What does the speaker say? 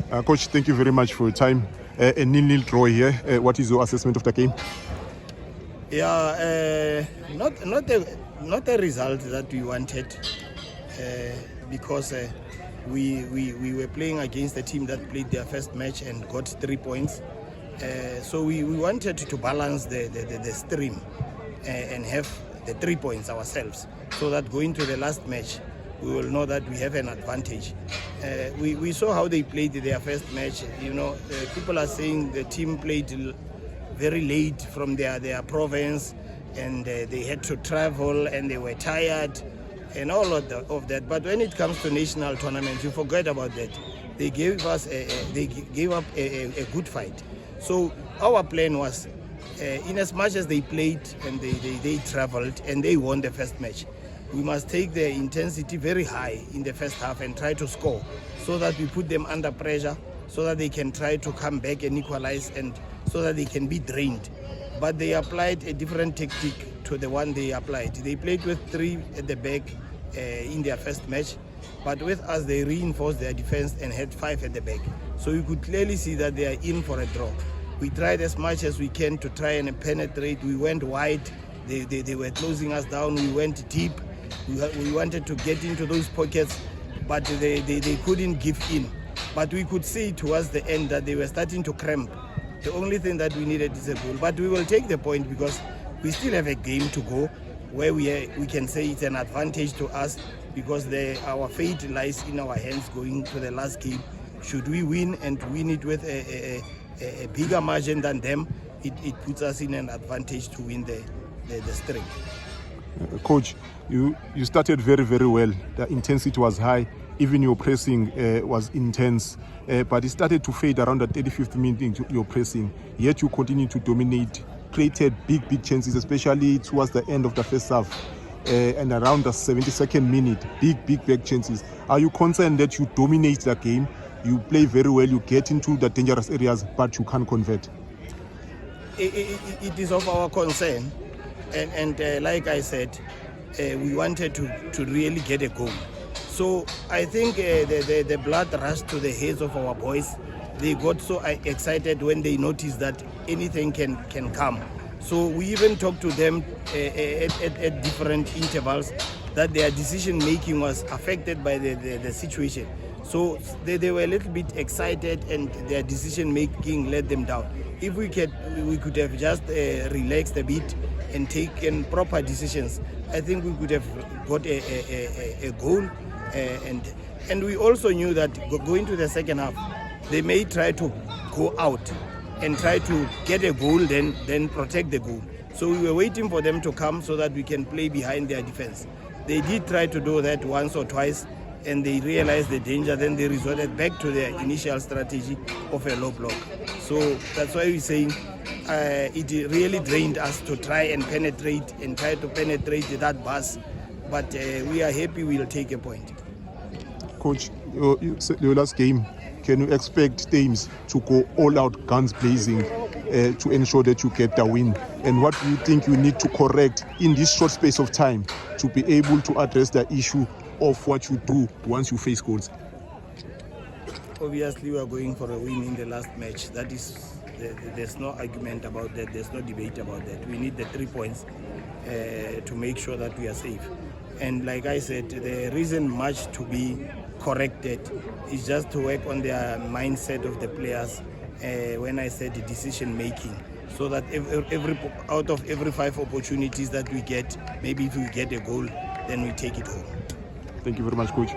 Coach, thank you very much for your time. A 0-0 draw here. What is your assessment of the game? Yeah, not a result that we wanted, because we were playing against a team that played their first match and got 3 points. So we wanted to balance the stream and have the 3 points ourselves, so that going to the last match, we will know that we have an advantage. We saw how they played their first match. People are saying the team played very late from their province, and they had to travel and they were tired and all of that. But when it comes to national tournaments, you forget about that. They gave up a good fight. So our plan was, in as much as they played and they traveled and they won the first match, we must take the intensity very high in the first half and try to score, so that we put them under pressure, so that they can try to come back and equalize, and so that they can be drained. But they applied a different tactic to the one they applied. They played with 3 at the back in their first match, but with us they reinforced their defense and had 5 at the back. So you could clearly see that they are in for a draw. We tried as much as we can to try and penetrate. We went wide. They were closing us down. We went deep. We wanted to get into those pockets, but they couldn't give in. But we could see towards the end that they were starting to cramp. The only thing that we needed is a goal. But we will take the point, because we still have a game to go where we can say it's an advantage to us, because our fate lies in our hands going to the last game. Should we win and win it with a bigger margin than them, it puts us in an advantage to win the string. Coach, you started very, very well. The intensity was high. Even your pressing was intense. But it started to fade around the 35th minute into your pressing. Yet you continued to dominate, created big chances, especially towards the end of the first half. And around the 72nd minute, big back chances. Are you concerned that you dominate the game? You play very well, you get into the dangerous areas, but you can't convert? It is of our concern. And like I said, we wanted to really get a goal. So I think the blood rushed to the heads of our boys. They got so excited when they noticed that anything can come. So we even talked to them at different intervals that their decision making was affected by the situation. So they were a little bit excited, and their decision making let them down. If we could have just relaxed a bit and taken proper decisions, I think we could have got a goal. And we also knew that going to the second half, they may try to go out and try to get a goal, then protect the goal. So we were waiting for them to come so that we can play behind their defense. They did try to do that once or twice, and they realized the danger. Then they resorted back to their initial strategy of a low block. So that's why we're saying it really drained us to try to penetrate that bus. But we are happy we'll take a point. Coach, your last game, can you expect Thames to go all out, guns blazing, to ensure that you get the win? And what do you think you need to correct in this short space of time to be able to address the issue of what you do once you face goals? Obviously, we are going for a win in the last match. That is, there's no argument about that. There's no debate about that. We need the 3 points to make sure that we are safe. And like I said, there isn't much to be corrected. It's just to work on their mindset of the players. When I said decision making, so that out of every 5 opportunities that we get, maybe if we get a goal, then we take it home. Thank you very much, Coach.